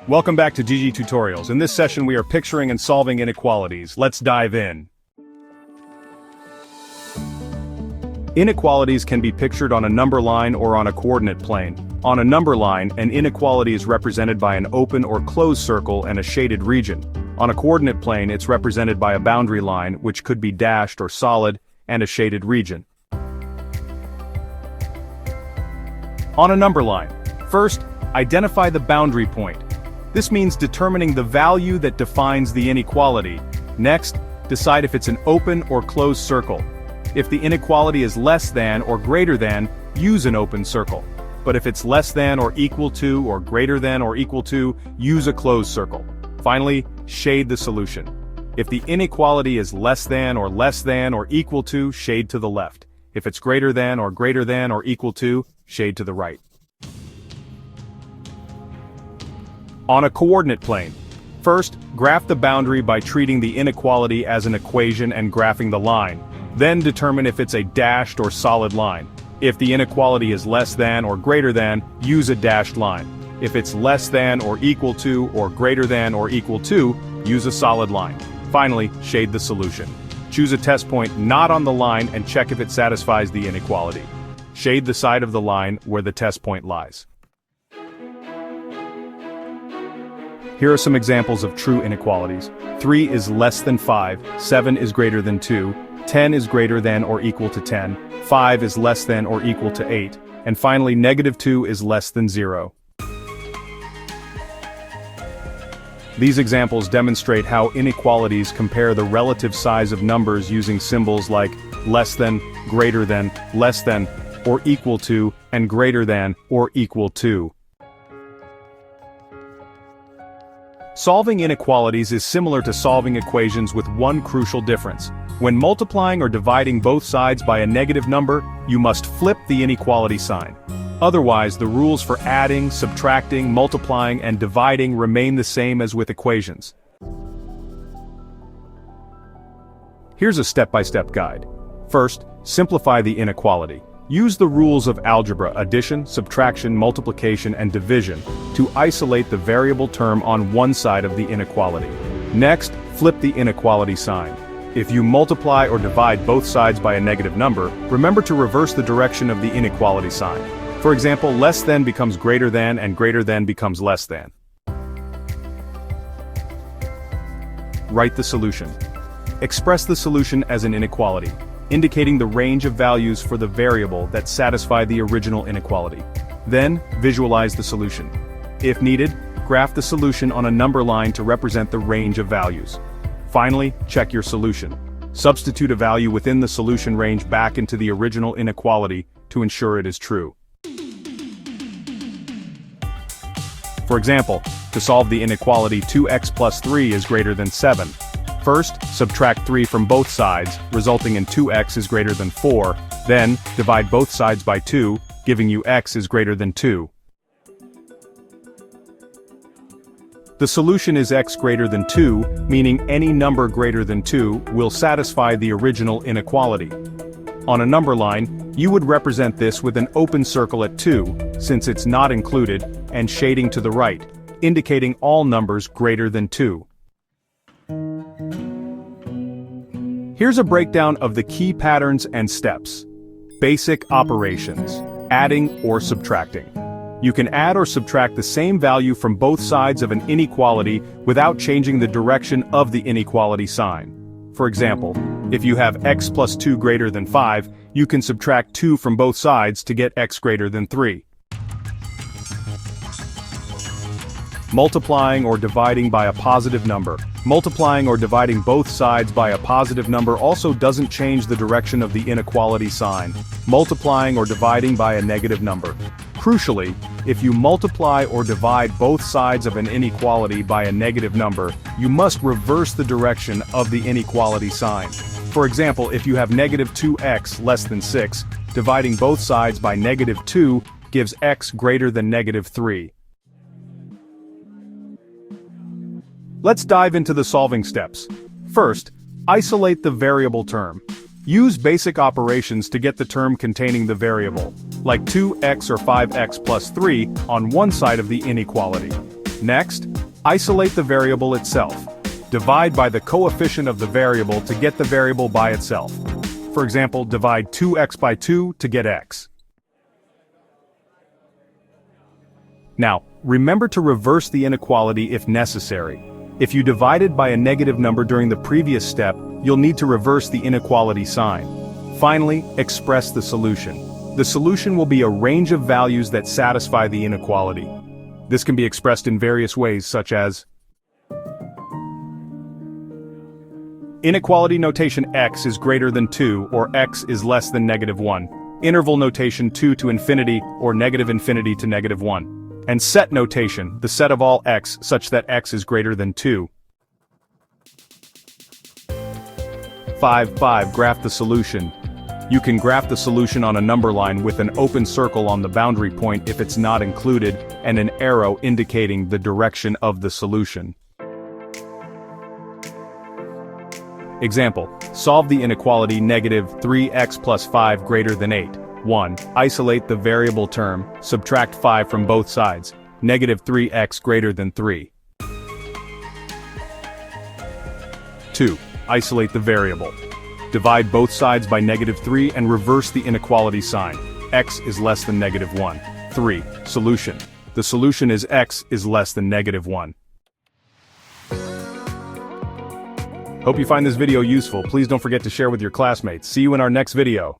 Welcome back to Djji Tutorials. In this session we are picturing and solving inequalities. Let's dive in. Inequalities can be pictured on a number line or on a coordinate plane. On a number line, an inequality is represented by an open or closed circle and a shaded region. On a coordinate plane, it's represented by a boundary line, which could be dashed or solid, and a shaded region. On a number line, first, identify the boundary point. This means determining the value that defines the inequality. Next, decide if it's an open or closed circle. If the inequality is less than or greater than, use an open circle. But if it's less than or equal to or greater than or equal to, use a closed circle. Finally, shade the solution. If the inequality is less than or equal to, shade to the left. If it's greater than or equal to, shade to the right. On a coordinate plane, first, graph the boundary by treating the inequality as an equation and graphing the line. Then determine if it's a dashed or solid line. If the inequality is less than or greater than, use a dashed line. If it's less than or equal to or greater than or equal to, use a solid line. Finally, shade the solution. Choose a test point not on the line and check if it satisfies the inequality. Shade the side of the line where the test point lies. Here are some examples of true inequalities. 3 is less than 5, 7 is greater than 2, 10 is greater than or equal to 10, 5 is less than or equal to 8, and finally -2 is less than 0. These examples demonstrate how inequalities compare the relative size of numbers using symbols like less than, greater than, less than, or equal to, and greater than, or equal to. Solving inequalities is similar to solving equations with one crucial difference. When multiplying or dividing both sides by a negative number, you must flip the inequality sign. Otherwise, the rules for adding, subtracting, multiplying, and dividing remain the same as with equations. Here's a step-by-step guide. First, simplify the inequality. Use the rules of algebra, addition, subtraction, multiplication, and division, to isolate the variable term on one side of the inequality. Next, flip the inequality sign. If you multiply or divide both sides by a negative number, remember to reverse the direction of the inequality sign. For example, less than becomes greater than and greater than becomes less than. Write the solution. Express the solution as an inequality, indicating the range of values for the variable that satisfy the original inequality. Then, visualize the solution. If needed, graph the solution on a number line to represent the range of values. Finally, check your solution. Substitute a value within the solution range back into the original inequality to ensure it is true. For example, to solve the inequality 2x plus 3 is greater than 7. First, subtract 3 from both sides, resulting in 2x is greater than 4, then, divide both sides by 2, giving you x is greater than 2. The solution is x greater than 2, meaning any number greater than 2 will satisfy the original inequality. On a number line, you would represent this with an open circle at 2, since it's not included, and shading to the right, indicating all numbers greater than 2. Here's a breakdown of the key patterns and steps. Basic operations, adding or subtracting. You can add or subtract the same value from both sides of an inequality without changing the direction of the inequality sign. For example, if you have x plus 2 greater than 5, you can subtract 2 from both sides to get x greater than 3. Multiplying or dividing by a positive number. Multiplying or dividing both sides by a positive number also doesn't change the direction of the inequality sign. Multiplying or dividing by a negative number. Crucially, if you multiply or divide both sides of an inequality by a negative number, you must reverse the direction of the inequality sign. For example, if you have -2x less than 6, dividing both sides by -2 gives x greater than -3. Let's dive into the solving steps. First, isolate the variable term. Use basic operations to get the term containing the variable, like 2x or 5x plus 3 on one side of the inequality. Next, isolate the variable itself. Divide by the coefficient of the variable to get the variable by itself. For example, divide 2x by 2 to get x. Now, remember to reverse the inequality if necessary. If you divided by a negative number during the previous step, you'll need to reverse the inequality sign. Finally, express the solution. The solution will be a range of values that satisfy the inequality. This can be expressed in various ways, such as inequality notation x is greater than 2 or x is less than -1. Interval notation 2 to infinity or -infinity to -1. And set notation, the set of all x such that x is greater than 2. 5. Graph the solution. You can graph the solution on a number line with an open circle on the boundary point if it's not included, and an arrow indicating the direction of the solution. Example, solve the inequality -3x plus 5 greater than 8. 1. Isolate the variable term, subtract 5 from both sides, -3x greater than 3. 2. Isolate the variable. Divide both sides by -3 and reverse the inequality sign. X is less than -1. 3. Solution. The solution is x is less than -1. Hope you find this video useful. Please don't forget to share with your classmates. See you in our next video.